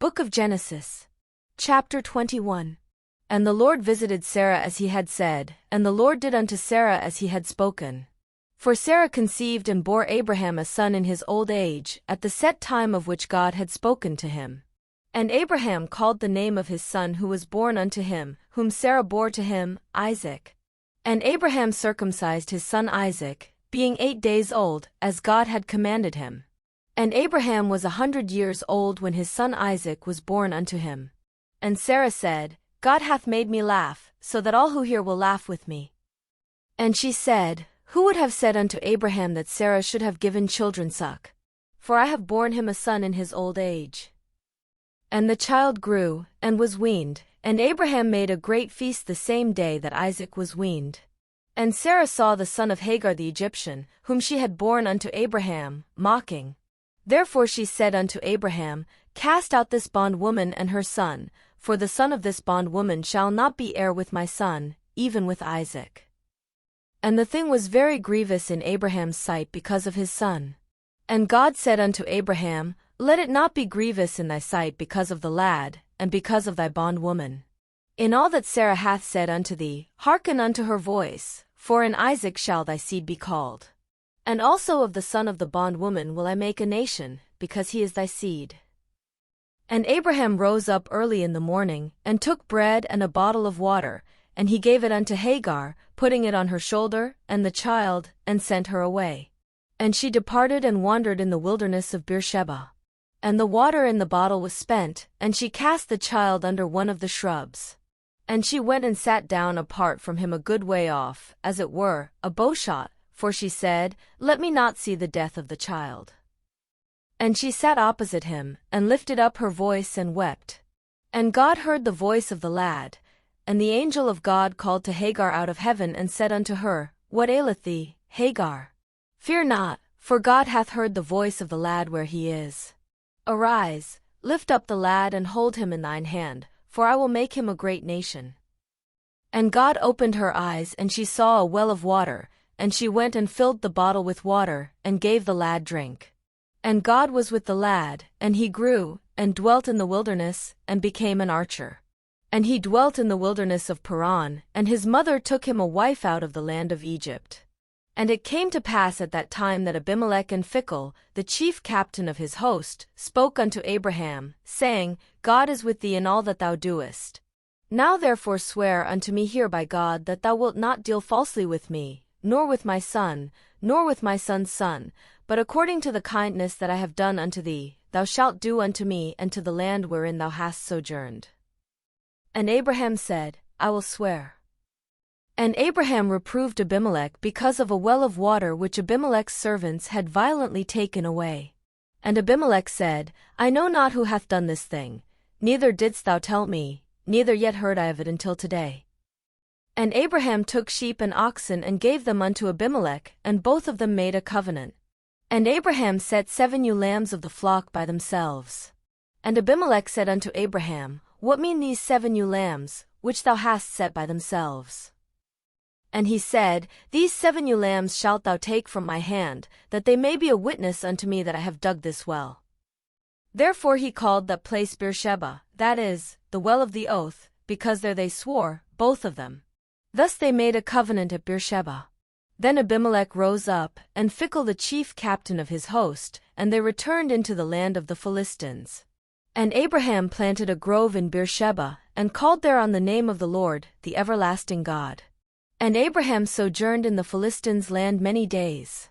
Book of Genesis. Chapter 21. And the Lord visited Sarah as he had said, and the Lord did unto Sarah as he had spoken. For Sarah conceived and bore Abraham a son in his old age, at the set time of which God had spoken to him. And Abraham called the name of his son who was born unto him, whom Sarah bore to him, Isaac. And Abraham circumcised his son Isaac, being 8 days old, as God had commanded him. And Abraham was 100 years old when his son Isaac was born unto him. And Sarah said, God hath made me laugh, so that all who hear will laugh with me. And she said, Who would have said unto Abraham that Sarah should have given children suck? For I have borne him a son in his old age. And the child grew, and was weaned, and Abraham made a great feast the same day that Isaac was weaned. And Sarah saw the son of Hagar the Egyptian, whom she had borne unto Abraham, mocking. Therefore she said unto Abraham, Cast out this bondwoman and her son, for the son of this bondwoman shall not be heir with my son, even with Isaac. And the thing was very grievous in Abraham's sight because of his son. And God said unto Abraham, Let it not be grievous in thy sight because of the lad, and because of thy bondwoman. In all that Sarah hath said unto thee, hearken unto her voice, for in Isaac shall thy seed be called. And also of the son of the bondwoman will I make a nation, because he is thy seed. And Abraham rose up early in the morning, and took bread and a bottle of water, and he gave it unto Hagar, putting it on her shoulder, and the child, and sent her away. And she departed and wandered in the wilderness of Beersheba. And the water in the bottle was spent, and she cast the child under one of the shrubs. And she went and sat down apart from him a good way off, as it were, a bowshot, for she said, Let me not see the death of the child. And she sat opposite him, and lifted up her voice and wept. And God heard the voice of the lad. And the angel of God called to Hagar out of heaven and said unto her, What aileth thee, Hagar? Fear not, for God hath heard the voice of the lad where he is. Arise, lift up the lad and hold him in thine hand, for I will make him a great nation. And God opened her eyes, and she saw a well of water, and she went and filled the bottle with water, and gave the lad drink. And God was with the lad, and he grew, and dwelt in the wilderness, and became an archer. And he dwelt in the wilderness of Paran, and his mother took him a wife out of the land of Egypt. And it came to pass at that time that Abimelech and Phicol, the chief captain of his host, spoke unto Abraham, saying, God is with thee in all that thou doest. Now therefore swear unto me here by God that thou wilt not deal falsely with me, nor with my son, nor with my son's son, but according to the kindness that I have done unto thee, thou shalt do unto me and to the land wherein thou hast sojourned. And Abraham said, I will swear. And Abraham reproved Abimelech because of a well of water which Abimelech's servants had violently taken away. And Abimelech said, I know not who hath done this thing, neither didst thou tell me, neither yet heard I of it until today. And Abraham took sheep and oxen and gave them unto Abimelech, and both of them made a covenant. And Abraham set 7 ewe lambs of the flock by themselves. And Abimelech said unto Abraham, What mean these 7 ewe lambs, which thou hast set by themselves? And he said, These 7 ewe lambs shalt thou take from my hand, that they may be a witness unto me that I have dug this well. Therefore he called that place Beersheba, that is, the well of the oath, because there they swore, both of them. Thus they made a covenant at Beersheba. Then Abimelech rose up, and Phicol the chief captain of his host, and they returned into the land of the Philistines. And Abraham planted a grove in Beersheba, and called there on the name of the Lord, the everlasting God. And Abraham sojourned in the Philistines' land many days.